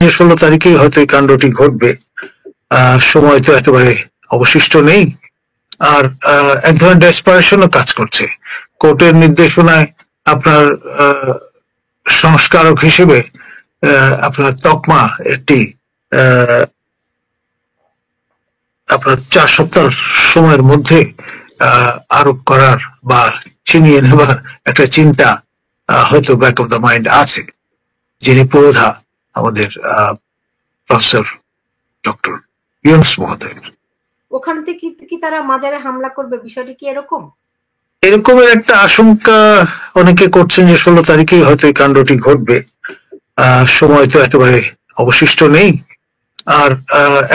16 তারিখেই হয়তো এই কাণ্ডটি ঘটবে। সময় তো একেবারে অবশিষ্ট নেই। আর এক ধরনের ডেসপারেশনও কাজ করছে। কোর্টের নির্দেশনায় আপনার সংস্কারক হিসেবে আপনার তকমা একটি আপনার 4 সপ্তাহ সময়ের মধ্যে আরোপ করার বা ছিনিয়ে নেবার একটা চিন্তা হয়তো ব্যাক অফ দ্য মাইন্ড আছে, যিনি পুরোধা আমাদের প্রফেসর ডক্টর ইউনুস মহোদয়ের। ওখান থেকে কি তারা মাজারে হামলা করবে, বিষয়টি কি এরকম? এরকমের একটা আশঙ্কা অনেকে করছেন যে 16 তারিখেই হয়তো এই কাণ্ডটি ঘটবে। সময় তো একেবারে অবশিষ্ট নেই। আর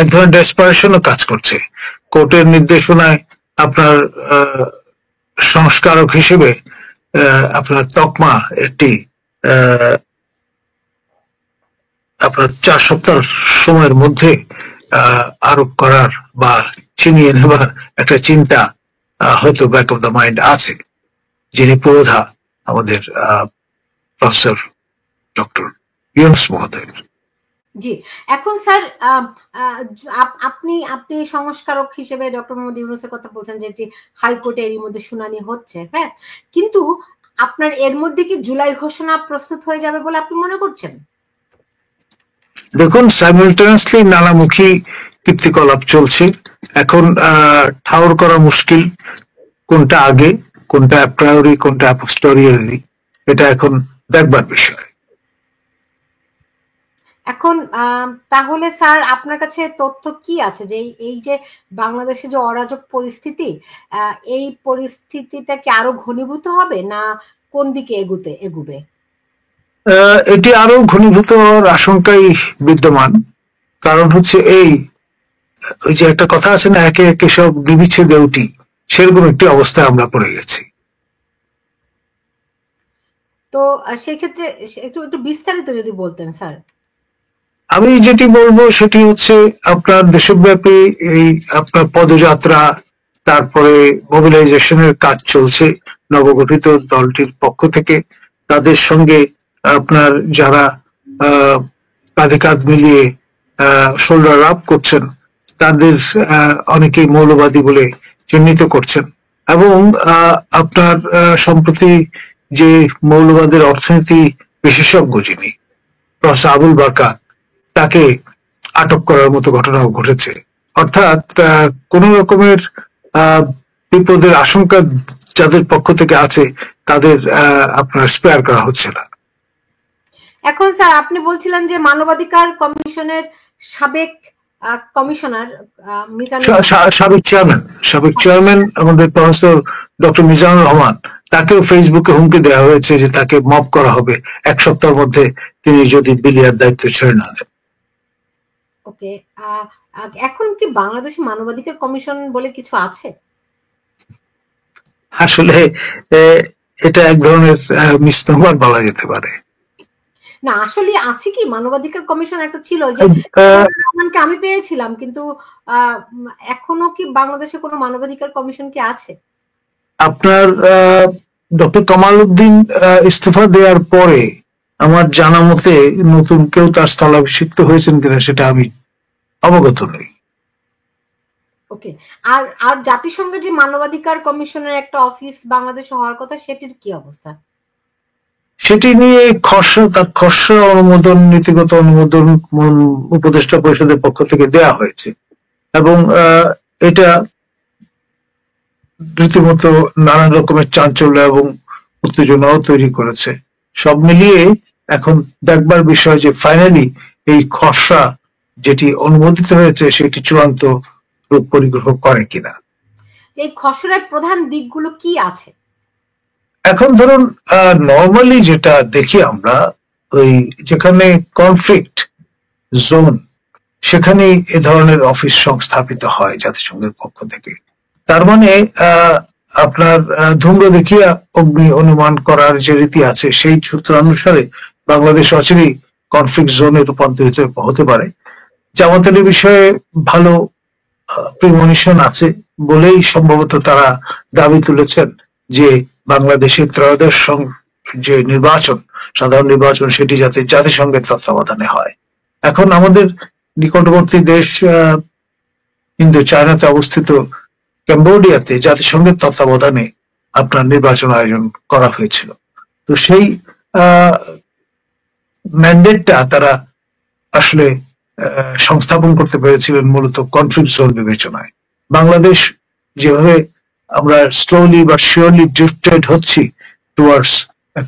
এক ধরনের ডেসপারেশনও কাজ করছে। কোর্টের নির্দেশনায় আপনার সংস্কারক হিসেবে আপনার তকমা একটি আপনার 4 সপ্তাহ সময়ের মধ্যে আরোপ করার বা ছিনিয়ে নেবার একটা চিন্তা হয়তো ব্যাক অফ দ্য মাইন্ড আছে, যিনি পুরোধা আমাদের প্রফেসর ডক্টর ইউনুস মহোদয়ের। জি, এখন স্যার আপনি সংস্কারক হিসেবে ডক্টর মোহাম্মদ ইউনুসের কথা বলছেন যে হাইকোর্টে এর মধ্যে শুনানি হচ্ছে, হ্যাঁ, কিন্তু আপনার এর মধ্যে কি জুলাই ঘোষণা প্রস্তুত হয়ে যাবে বলে আপনি মনে করছেন? দেখুন, সাইমালটেনিয়াসলি নানামুখী কীর্তিকলাপ চলছে। এখন ঠাউর করা মুশকিল কোনটা আগে, কোনটা অ্যাপ্রায়োরি, কোনটা অ্যাপোস্টেরিয়রি, এটা এখন দেখবার বিষয়। এখন তাহলে স্যার আপনার কাছে তথ্য কি আছে যে এই যে বাংলাদেশে যে অরাজক পরিস্থিতি, এই পরিস্থিতিটা কি আরো ঘনীভূত হবে না কোন দিকে এগুবে? এটি আরো ঘনীভূত হওয়ার আশঙ্কাই বিদ্যমান। কারণ হচ্ছে ওই যে একটা কথা আছে না, একে একে সব নিবিচ্ছে দেউটি, সেরকম একটি অবস্থায় আমরা পড়ে গেছি। তো সেক্ষেত্রে একটু বিস্তারিত যদি বলতেন স্যার। আমি যেটি বলবো সেটি হচ্ছে আপনার দেশব্যাপী এই আপনার পদযাত্রা, তারপরে মোবিলাইজেশনের কাজ চলছে নবগঠিত দলটির পক্ষ থেকে। তাদের সঙ্গে আপনার যারা কাঁধে কাঁধ মিলিয়ে শোল্ডার আপ করছেন, তাদের অনেকেই মৌলবাদী বলে চিহ্নিত করছেন। এবং আপনার সম্প্রতি যে মৌলবাদের অর্থনীতি বিশেষজ্ঞ যিনি প্রফেসর আবুল বারকাত, তাকে আটক করার মতো ঘটনাও ঘটেছে। অর্থাৎ কোন রকমের বিপদের আশঙ্কা যাদের পক্ষ থেকে আছে তাদের আপনার স্পেয়ার করা হচ্ছে না। এখন স্যার আপনি বলছিলেন যে মানবাধিকার কমিশনের সাবেক কমিশনার সাবেক চেয়ারম্যান আমাদের প্রফেসর ডক্টর মিজানুর রহমান, তাকেও ফেসবুকে হুমকি দেওয়া হয়েছে যে তাকে মব করা হবে 1 সপ্তাহের মধ্যে তিনি যদি বিলিয়ার দায়িত্ব ছেড়ে না দেন। ওকে, এখন কি বাংলাদেশে মানবাধিকার কমিশন বলে কিছু আছে? আসলে এটা এক ধরনের মিসনোমার বলা যেতে পারে। না, আসলে আছে কি মানবাধিকার কমিশন একটা ছিল যে আমি পেয়েছিলাম, কিন্তু এখনো কি বাংলাদেশে কোনো মানবাধিকার কমিশন কি আছে? আপনার ডক্টর কামাল উদ্দিন ইস্তফা দেওয়ার পরে আমার জানা মতে নতুন কেউ তার স্থলাভিষিক্ত হয়েছেন কিনা সেটা আমি অবগত নই। ওকে, আর জাতিসংঘের যে মানবাধিকার কমিশনের একটা অফিস বাংলাদেশে হওয়ার কথা, সেটির কি অবস্থা? সেটি নিয়ে খসড়া অনুমোদন, নীতিগত অনুমোদন উপদেষ্টা পরিষদের পক্ষ থেকে দেয়া হয়েছে এবং এটা রীতিমতো নানান রকমের চাঞ্চল্য এবং উত্তেজনাও তৈরি করেছে। সব মিলিয়ে এখন দেখবার বিষয় যে ফাইনালি এই খসড়া যেটি অনুমোদিত হয়েছে সেটি চূড়ান্ত রূপ পরিগ্রহ করে কিনা। এই খসড়ার প্রধান দিকগুলো কি আছে? এখন ধরুন নর্মালি যেটা দেখি আমরা, ওই যেখানে কনফ্লিক্ট জোন সেখানে এ ধরনের অফিস সংস্থাপিত হয় জাতিসংঘের পক্ষ থেকে। তার মানে আপনার ধূম্র দেখিয়া অগ্নি অনুমান করার যে রীতি আছে সেই সূত্রানুসারে বাংলাদেশ অচিরেই কনফ্লিক্ট জোনে রূপান্তরিত হতে পারে। জামাতের বিষয়ে ভালো প্রিমনিশন আছে বলেই সম্ভবত তারা দাবি তুলেছেন যে বাংলাদেশের ত্রয়োদশ যে নির্বাচন, সাধারণ নির্বাচন, সেটি যাতে জাতিসংঘের তত্ত্বাবধানে হয় এখন আমাদের নিকটবর্তী দেশ ইন্দো চায়নাতে অবস্থিত ক্যাম্বোডিয়াতে জাতিসংঘের তত্ত্বাবধানে আপনার নির্বাচন আয়োজন করা হয়েছিল। তো সেই ম্যান্ডেটটা তারা আসলে সংস্থাপন করতে পেরেছিলেন মূলত কনফ্লিক্ট জোন বিবেচনায়। বাংলাদেশ যেভাবে আমরা স্লোলি বা শিওরলি ড্রিফটেড হচ্ছি টুয়ার্ডস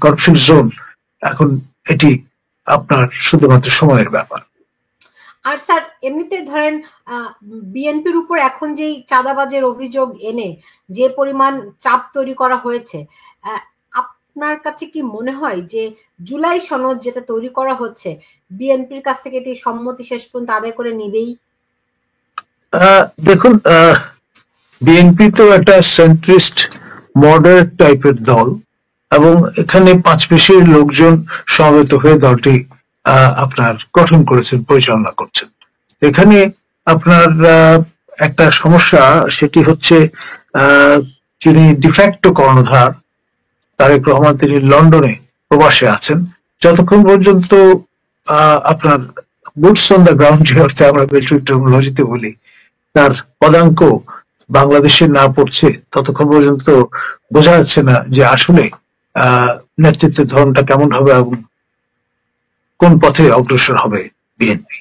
কনফ্লিক্ট জোন, এখন এটি আপনার শুধুমাত্র সময়ের ব্যাপার। আর স্যার এমনিতে ধরেন বিএনপির উপর এখন যেই চাঁদাবাজের অভিযোগ এনে যে পরিমাণ চাপ তৈরি করা হয়েছে, আপনার কাছে কি মনে হয় যে জুলাই সনদ যেটা তৈরি করা হচ্ছে বিএনপির কাছ থেকে এটি সম্মতি শেষ পর্যন্ত আদায় করে নিবেই? দেখুন, বিএনপি তো একটা সেন্ট্রিস্ট মডারেট টাইপের দল, এবং এখানে পাঁচ পেশির লোকজন সমবেত হয়ে দলটি আপনার গঠন করেছেন, পরিচালনা করছেন। এখানে আপনার একটা সমস্যা, সেটি হচ্ছে যিনি ডিফ্যাক্টো কর্ণধার তারেক রহমান, তিনি লন্ডনে প্রবাসে আছেন। যতক্ষণ পর্যন্ত আপনার বুটস অন দ্য গ্রাউন্ড, যে অর্থে আমরা মিলিটারি টেকনোলজিতে বলি, তার পদাঙ্ক বাংলাদেশে না পড়ছে ততক্ষণ পর্যন্ত বোঝা যাচ্ছে না যে আসলে নেতৃত্বের ধরনটা কেমন হবে এবং কোন পথে অগ্রসর হবে বিএনপি।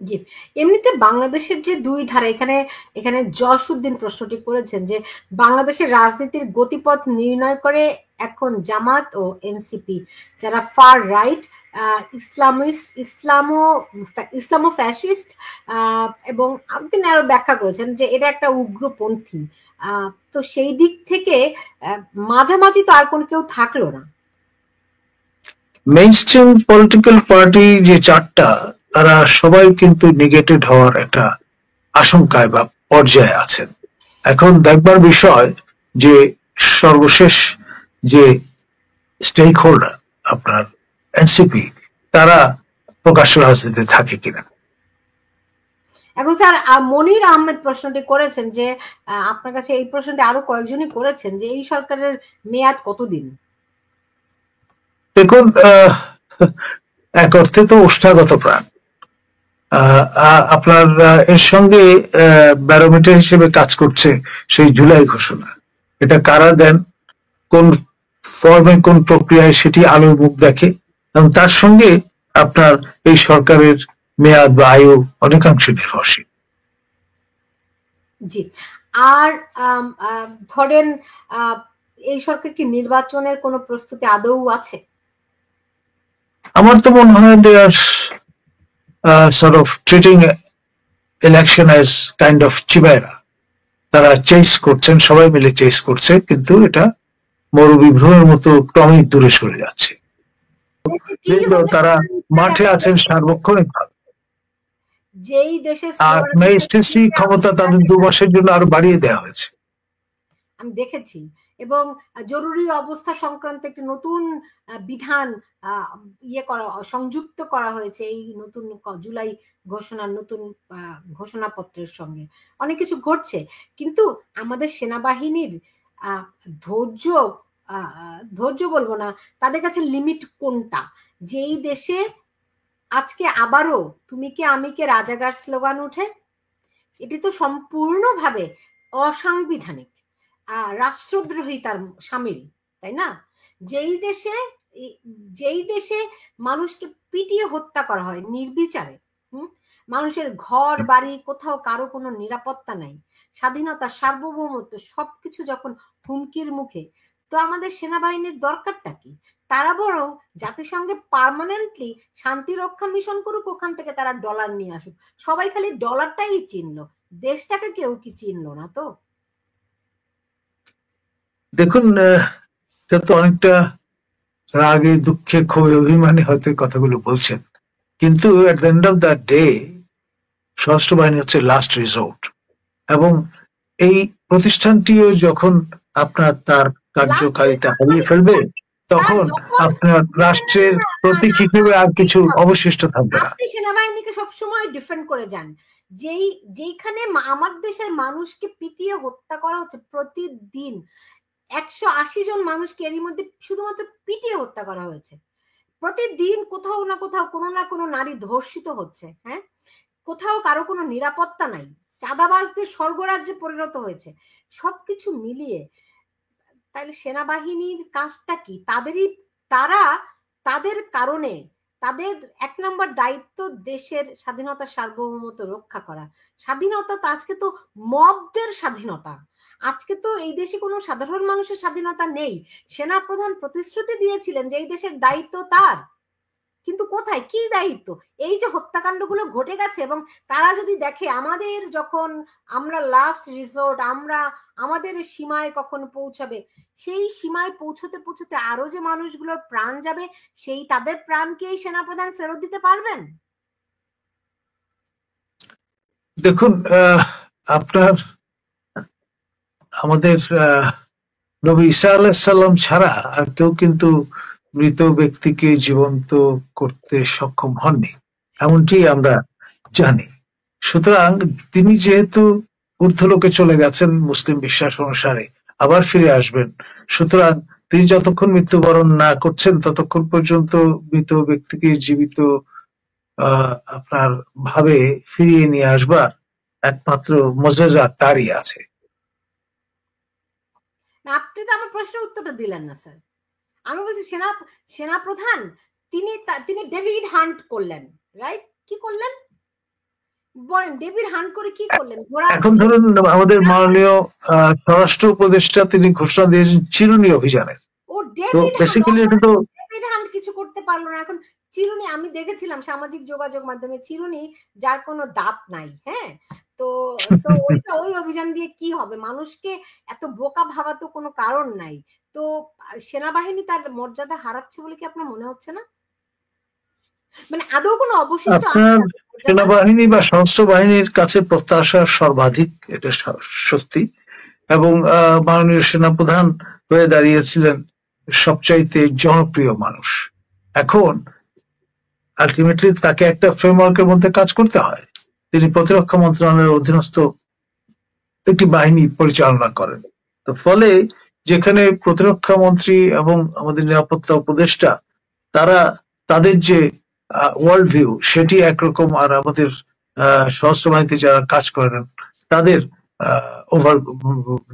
জি, এমনিতে বাংলাদেশের যে দুই ধারা, এখানে জসউদ্দিন প্রশ্নটি করেছেন যে বাংলাদেশের রাজনীতির গতিপথ নির্ণয় করে এখন জামাত ও এনসিপি, যারা ফার রাইট ইসলামো ফ্যাসিস্ট, এবং তিনি আরো ব্যাখ্যা করেছেন যে এটা একটা উগ্রপন্থী। তো সেই দিক থেকে মাঝামাঝি তো আর কোন কেউ থাকলো না। মেইনস্ট্রিম পলিটিক্যাল পার্টি যে চারটা, তারা সবাই কিন্তু নেগেটেড হওয়ার একটা আশঙ্কায় বা পর্যায়ে আছেন। এখন দেখবার বিষয় যে সর্বশেষ যে স্টেক হোল্ডার আপনার এনসিপি, তারা প্রকাশ্য রাজনীতিতে থাকে কিনা। এখন স্যার মনির আহমেদ প্রশ্নটি করেছেন যে আপনার কাছে এই প্রশ্নটি আরো কয়েকজনই করেছেন যে এই সরকারের মেয়াদ কতদিন? দেখুন, এক অর্থে তো ওষ্ঠাগত প্রাণ। আপনার এর সঙ্গে ব্যারোমিটার হিসেবে কাজ করছে সেই জুলাই ঘোষণা। এটা কারা দেন, কোন ফর্মে, কোন প্রক্রিয়ায়, সেটি আলোর মুখ দেখে, এবং তার সঙ্গে আপনার এই সরকারের মেয়াদ বা আয়ু অনেকাংশে নির্ভরশীল। জি, আর ধরেন এই সরকার কি নির্বাচনের কোনো প্রস্তুতি আদৌ আছে? আমার তো মনে হয় দে আর sort of treating election as kind of চিবায়রা। তারা চেস করছেন, সবাই মিলে চেস করছে, কিন্তু এটা মরুবিভ্রমের মতো ক্রমেই দূরে সরে যাচ্ছে। তারা মাঠে আছেন সার্বক্ষণিক ভাবে, যেই দেশে আর ম্যাজিস্ট্রেসি ক্ষমতা তাদের 2 মাসের জন্য আরো বাড়িয়ে দেওয়া হয়েছে। আমি দেখেছি, এবং জরুরি অবস্থা সংক্রান্ত একটি নতুন বিধান সংযুক্ত করা হয়েছে এই নতুন জুলাই ঘোষণার নতুন ঘোষণাপত্রের সঙ্গে। অনেক কিছু ঘটছে, কিন্তু আমাদের সেনাবাহিনীর ধৈর্য বলবো না, তাদের কাছে লিমিট কোনটা? যেই দেশে আজকে আবারও তুমি কে আমি কে রাজাকার স্লোগান উঠে, এটি তো সম্পূর্ণভাবে অসাংবিধানিক, রাষ্ট্রদ্রোহিতার সামিল, তাই না? যেই দেশে মানুষকে পিটিয়ে হত্যা করা হয় নির্বিচারে, মানুষের ঘর বাড়ি, কোথাও কারো কোনো নিরাপত্তা নাই, স্বাধীনতা, সার্বভৌমত্ব সবকিছু যখন হুমকির মুখে, তো আমাদের সেনাবাহিনীর দরকারটা কি? তারা বরং জাতিসংঘে পার্মানেন্টলি শান্তি রক্ষা মিশন করুক, ওখান থেকে তারা ডলার নিয়ে আসুক। সবাই খালি ডলারটাই চিনলো, দেশটাকে কেউ কি চিনলো না। তো দেখুন, এটা তো অনেকটা রাগে, দুঃখে, ক্ষোভে, অভিমানে হয়তো কথাগুলো বলছেন, কিন্তু at the end of the day সশস্ত্র বাহিনী হচ্ছে লাস্ট রিসোর্ট, এবং এই প্রতিষ্ঠানটিও যখন আপনার তার কার্যকারিতা হারিয়ে ফেলবে, তখন আপনার রাষ্ট্রের প্রতীক হিসেবে আর কিছু অবশিষ্ট থাকবে না। আপনি সেনাবাহিনীকে সবসময় ডিফেন্ড করে যান, যেইখানে আমার দেশের মানুষকে পিটিয়ে হত্যা করা হচ্ছে প্রতিদিন, 180 জন মানুষকে এরই মধ্যে শুধুমাত্র পিটিয়ে হত্যা করা হয়েছে। প্রতিদিন কোথাও না কোথাও কোনো না কোনো নারী ধর্ষিত হচ্ছে, হ্যাঁ, কোথাও কারো কোনো নিরাপত্তা নাই, চাঁদাবাজদের স্বর্গরাজ্যে পরিণত হয়েছে। সবকিছু মিলিয়ে তাহলে সেনাবাহিনীর কাজটা কি? তারা তাদের কারণে তাদের এক নম্বর দায়িত্ব দেশের স্বাধীনতা সার্বভৌমত্ব রক্ষা করা। স্বাধীনতা তো আজকে তো মবদের স্বাধীনতা, আজকে তো এই দেশে কোনো সাধারণ মানুষের স্বাধীনতা নেই। সেনাপ্রধান প্রতিশ্রুতি দিয়েছিলেন যে এই দেশের দায়িত্ব তার, কিন্তু কোথায় কি দায়িত্ব? এই যে হত্যাকাণ্ডগুলো ঘটে গেছে, এবং তারা যদি দেখে আমাদের যখন আমরা লাস্ট রিসোর্ট, আমরা আমাদের সীমায় কখন পৌঁছাবে, সেই সীমায় পৌঁছতে পৌঁছতে আরো যে মানুষগুলোর প্রাণ যাবে, সেই তাদের প্রাণকে এই সেনাপ্রধান ফেরত দিতে পারবেন? দেখুন, আপনার আমাদের নবী ঈসা আলাইহিসসালাম ছাড়া আর কেউ কিন্তু মৃত ব্যক্তিকে জীবন্ত করতে সক্ষম হননি, এমনটি আমরা জানি। সুতরাং তিনি যেহেতু ঊর্ধ্বলোকে চলে গেছেন মুসলিম বিশ্বাস অনুসারে, আবার ফিরে আসবেন, সুতরাং তিনি যতক্ষণ মৃত্যুবরণ না করছেন ততক্ষণ পর্যন্ত মৃত ব্যক্তিকে জীবিত আপনার ভাবে ফিরিয়ে নিয়ে আসবার একমাত্র মজেজা তারই আছে। আপনি তো আমার প্রশ্নের উত্তরটা দিলেন না স্যার। আমি বলছি সেনাপ্রধান তিনি ডেভিড হান্ট করলেন, রাইট? কি করলেন বলেন, ডেভিড হান্ট করে কি করলেন? এখন ধরুন আমাদের মাননীয় স্বরাষ্ট্র উপদেষ্টা তিনি ঘোষণা দিয়েছেন চিরুনি অভিযানের। ও তো বেসিক্যালি এটা তো ডেভিড হান্ট কিছু করতে পারলো না। এখন চিরুনি আমি দেখেছিলাম সামাজিক যোগাযোগ মাধ্যমে, চিরুনি যার কোনো দাঁত নাই, হ্যাঁ, তো ওই অভিযান দিয়ে কি হবে? মানুষকে এত বোকা ভাবা তো কোনো কারণ নাই। তো সেনাবাহিনী তার মর্যাদা হারাচ্ছে বলে কি আপনার মনে হচ্ছে না? মানে আদৌ কোনো অবশিষ্ট সেনাবাহিনী বা সশস্ত্র বাহিনীর কাছে প্রত্যাশা সর্বাধিক, এটা সত্যি, এবং মাননীয় সেনাপ্রধান হয়ে দাঁড়িয়েছিলেন সবচাইতে জনপ্রিয় মানুষ। এখন আলটিমেটলি তাকে একটা ফ্রেমওয়ার্কের মধ্যে কাজ করতে হয়। তিনি প্রতিরক্ষা মন্ত্রণালয়ের অধীনস্থ একটি বাহিনী পরিচালনা করেন। তো ফলে যেখানে প্রতিরক্ষা মন্ত্রী এবং আমাদের নিরাপত্তা উপদেষ্টা তারা তাদের যে ওয়ার্ল্ড ভিউ সেটি একরকম, আর আমাদের সশস্ত্র বাহিনীতে যারা কাজ করেন তাদের ওভার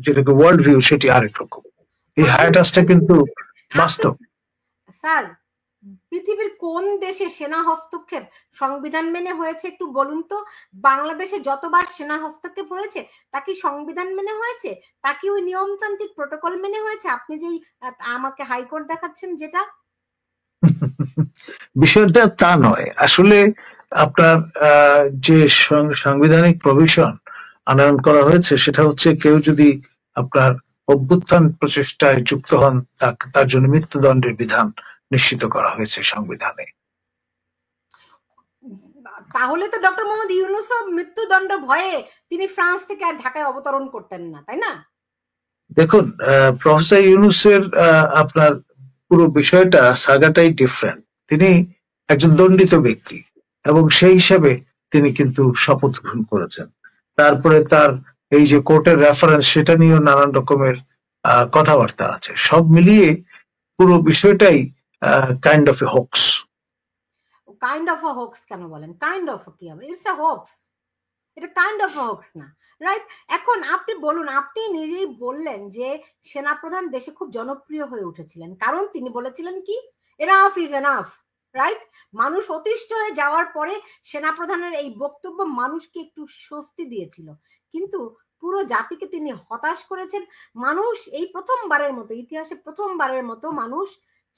যেটাকে ওয়ার্ল্ড ভিউ সেটি আরেক রকম। এই হায়াটাসটা কিন্তু বাস্তব। স্যার, পৃথিবীর কোন দেশে সেনা হস্তক্ষেপ সংবিধান মেনে হয়েছে একটু বলুন তো? বাংলাদেশে যতবার সেনা হস্তক্ষেপ হয়েছে তা কি সংবিধান মেনে হয়েছে? তা কি ওই নিয়মতান্ত্রিক প্রটোকল মেনে হয়েছে? আপনি যেই আমাকে হাইকোর্ট দেখাচ্ছেন যেটা, বিষয়টা তা নয় আসলে। আপনার যে সাংবিধানিক প্রভিশন আনয়ন করা হয়েছে সেটা হচ্ছে কেউ যদি আপনার অভ্যুত্থান প্রচেষ্টায় যুক্ত হন তার জন্য মৃত্যুদণ্ডের বিধান নিশ্চিত করা হয়েছে সংবিধানে। তাহলে তো ডক্টর মোহাম্মদ ইউনূসও মৃত্যুদণ্ড ভয়ে তিনি ফ্রান্স থেকে আর ঢাকায় অবতরণ করতেন না, তাই না? দেখুন, প্রফেসর ইউনূসের আপনার পুরো বিষয়টা সাগাটাই ডিফারেন্ট। তিনি একজন দণ্ডিত ব্যক্তি এবং সেই হিসাবে তিনি কিন্তু শপথ গ্রহণ করেছেন। তারপরে তার এই যে কোর্টের রেফারেন্স সেটা নিয়েও নানান রকমের কথাবার্তা আছে। সব মিলিয়ে পুরো বিষয়টাই kind of A Hawks. Kind of a Hawks কেন বলেন? কাইন্ড অফ কি হবে? It's a Hawks. এটা কাইন্ড অফ আ হক্স না, রাইট? এখন আপনি বলুন, আপনি নিজেই বললেন যে সেনাপ্রধান দেশে খুব জনপ্রিয় হয়ে উঠেছিলেন কারণ তিনি বলেছিলেন কি, এনাফ ইজ এনাফ, রাইট? মানুষ অতিষ্ঠ হয়ে যাওয়ার পরে সেনাপ্রধানের এই বক্তব্য মানুষকে একটু স্বস্তি দিয়েছিল, কিন্তু পুরো জাতিকে তিনি হতাশ করেছেন। মানুষ এই প্রথমবারের মতো, ইতিহাসে প্রথমবারের মতো মানুষ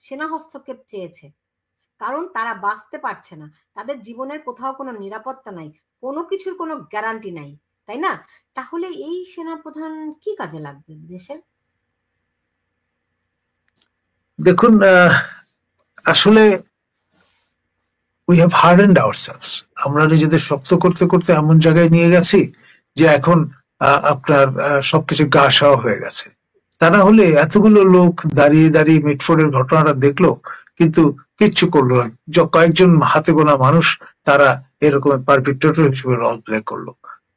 সেনা হস্তক্ষেপ চেয়েছে, কারণ তারা বাঁচতে পারছে না, তাদের জীবনের কোথাও কোনো নিরাপত্তা নাই, কোনো কিছুর কোনো গ্যারান্টি নাই, তাই না? তাহলে এই সেনাপ্রধান কি কাজে লাগবে দেশের? দেখুন, আসলে উই হ্যাভ হার্ডেন্ড আওয়ারসেলভস। আমরা নিজেদের শক্ত করতে করতে এমন জায়গায় নিয়ে গেছি যে এখন আপনার সবকিছু গা সাওয়া হয়ে গেছে। তা না হলে এতগুলো লোক দাঁড়িয়ে দাঁড়িয়ে মিটফোর্ডের ঘটনাটা দেখলো কিন্তু কিচ্ছু করলো না। কয়েকজন হাতে গোনা মানুষ তারা এরকম পারপিট্রেটর হিসেবে রোল প্লে করলো।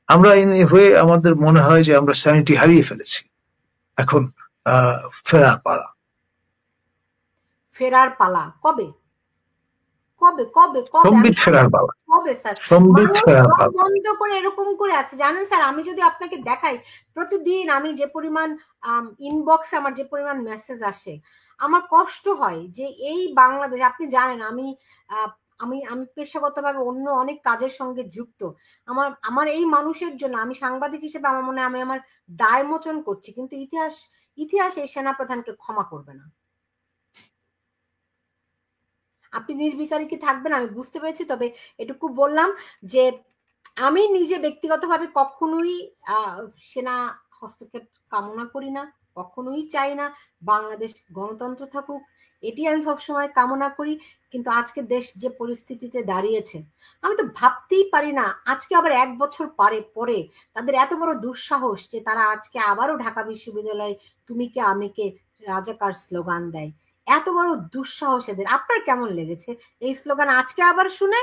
আমরা হয়ে আমাদের মনে হয় যে আমরা স্যানিটি হারিয়ে ফেলেছি। এখন ফেরার পালা। ফেরার পালা কবে? কবে কবে কবে সম্বিত ফেরার পালা, কবে স্যার? সম্বিত মানুষ ফেরার চোখ পালা। বন্ধ করে এরকম করে আছে জানেন স্যার। আমি যদি আপনাকে দেখাই প্রতিদিন আমি যে পরিমাণ ইনবক্সে আমার যে পরিমাণ মেসেজ আসে, আমার কষ্ট হয় যে এই বাংলাদেশ, আপনি জানেন আমি আহ, আমি আমি পেশাগতভাবে অন্য অনেক কাজের সঙ্গে যুক্ত। আমার আমার এই মানুষের জন্য আমি সাংবাদিক হিসেবে আমার মনে হয় আমি আমার দায় মোচন করছি, কিন্তু ইতিহাস ইতিহাস এই সেনাপ্রধানকে ক্ষমা করবে না। আপনি নির্বিকারী কি থাকবেন আমি বুঝতে পেরেছি, তবে এটুকু বললাম যে আমি নিজে ব্যক্তিগতভাবে কখনোই সেনা হস্তক্ষেপ কামনা করি না, কখনোই চাই না বাংলাদেশ গণতন্ত্র থাকুক, এটি আমি সবসময় কামনা করি। কিন্তু আজকে দেশ যে পরিস্থিতিতে দাঁড়িয়েছে, আমি তো ভাবতেই পারি না আজকে আবার 1 বছর পরে তাদের এত বড় দুঃসাহস যে তারা আজকে আবারও ঢাকা বিশ্ববিদ্যালয়ে তুমি কে আমি কে রাজাকার স্লোগান দেয়। এত বড় দুঃসাহস এদের। আপনার কেমন লেগেছে এই স্লোগান আজকে আবার শুনে?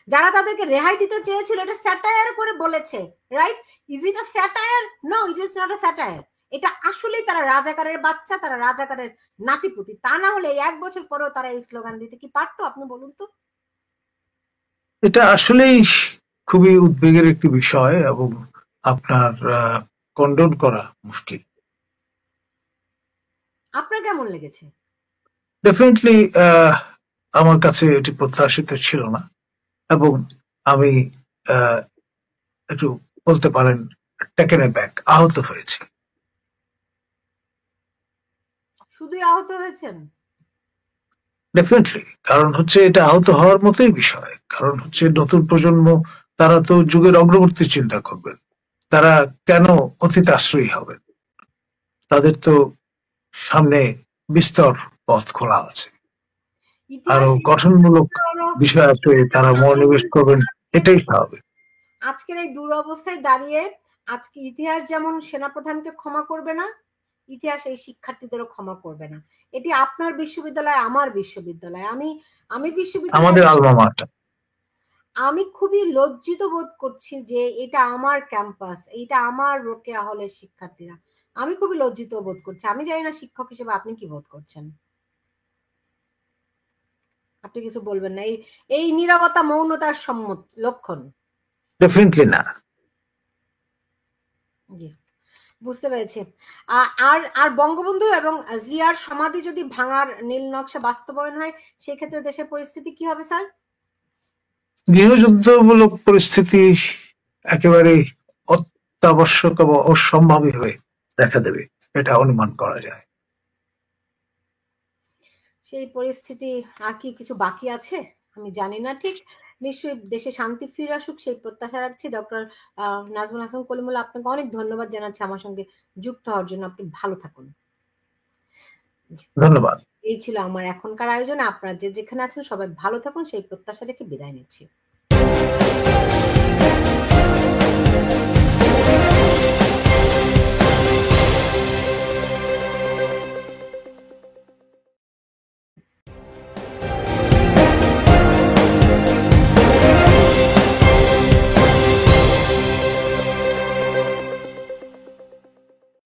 যারা তাদেরকে রেহাই দিতে চেয়েছিল এটা স্যাটায়ার করে বলেছে, right? Is it a satire? No, it is not a satire. এটা আসলেই তারা রাজাকারের বাচ্চা, তারা রাজাকারের নাতিপুতি। তা না হলে 1 বছর পরেও তারা এই স্লোগান দিতে কি পারতো আপনি বলুন তো? এটা আসলেই খুবই উদ্বেগের একটি বিষয় এবং আপনার কন্ডোন করা মুশকিল। আপনার কেমন লেগেছে? ডেফিনেটলি আমার কাছে এটি প্রত্যাশিত ছিল না এবং আমি আহ, একটু বলতে পারেন টেকেন ব্যাক, আহত হয়েছি। শুধুই আহত হয়েছেন? ডেফিনেটলি, কারণ হচ্ছে এটা আহত হওয়ার মতোই বিষয়। কারণ হচ্ছে নতুন প্রজন্ম, তারা তো যুগের অগ্রবর্তী চিন্তা করবেন, তারা কেন অতীত আশ্রয়ী হবেন? তাদের তো সামনে বিস্তর পথ খোলা আছে, আরো ইতিহাস গঠনমূলক বিষয় আছে, তারা মনোনিবেশ করবেন, এটাই স্বাভাবিক। আজকের এই দুরবস্থায় দাঁড়িয়ে আজকে ইতিহাস যেমন সেনাপ্রধানকে ক্ষমা করবে না, ইতিহাস এই শিক্ষার্থীদেরও ক্ষমা করবে না। এটি আপনার বিশ্ববিদ্যালয়, আমার বিশ্ববিদ্যালয়। আমি আমি বিশ্ববিদ্যালয়ে আমাদের আলমা মাটার। আমি খুবই লজ্জিত বোধ করছি যে এটা আমার ক্যাম্পাস, এটা আমার রোকেয়া হলের শিক্ষার্থীরা। আমি খুবই লজ্জিত বোধ করছি। আমি জানি না শিক্ষক হিসেবে আপনি কি বোধ করছেন। আপনি কিছু বলবেন না? এই এই নীরবতা মৌনতার সম্মত লক্ষণ। ডেফিনেটলি না। জি, বুঝতে পেরেছি। আর আর বঙ্গবন্ধু এবং জিয়ার সমাধি যদি ভাঙার নীল নকশা বাস্তবায়ন হয়, সেক্ষেত্রে দেশের পরিস্থিতি কি হবে স্যার? গৃহযুদ্ধমূলক পরিস্থিতি একেবারে অত্যাবশ্যক এবং অসম্ভাবী হয়ে দেখা দেবে, এটা অনুমান করা যায়। সেই পরিস্থিতি আর কি কিছু বাকি আছে আমি জানি না ঠিক। নিশ্চয়ই দেশে শান্তি ফিরে আসুক সেই প্রত্যাশা রাখছি। ডক্টর নাজমুল হাসান কলিমুল্লাহ, আপনাকে অনেক ধন্যবাদ জানাচ্ছি আমার সঙ্গে যুক্ত হওয়ার জন্য। আপনি ভালো থাকুন। ধন্যবাদ। এই ছিল আমার এখনকার আয়োজন। আপনারা যে যেখানে আছেন সবাই ভালো থাকুন সেই প্রত্যাশা রেখে বিদায় নিচ্ছি।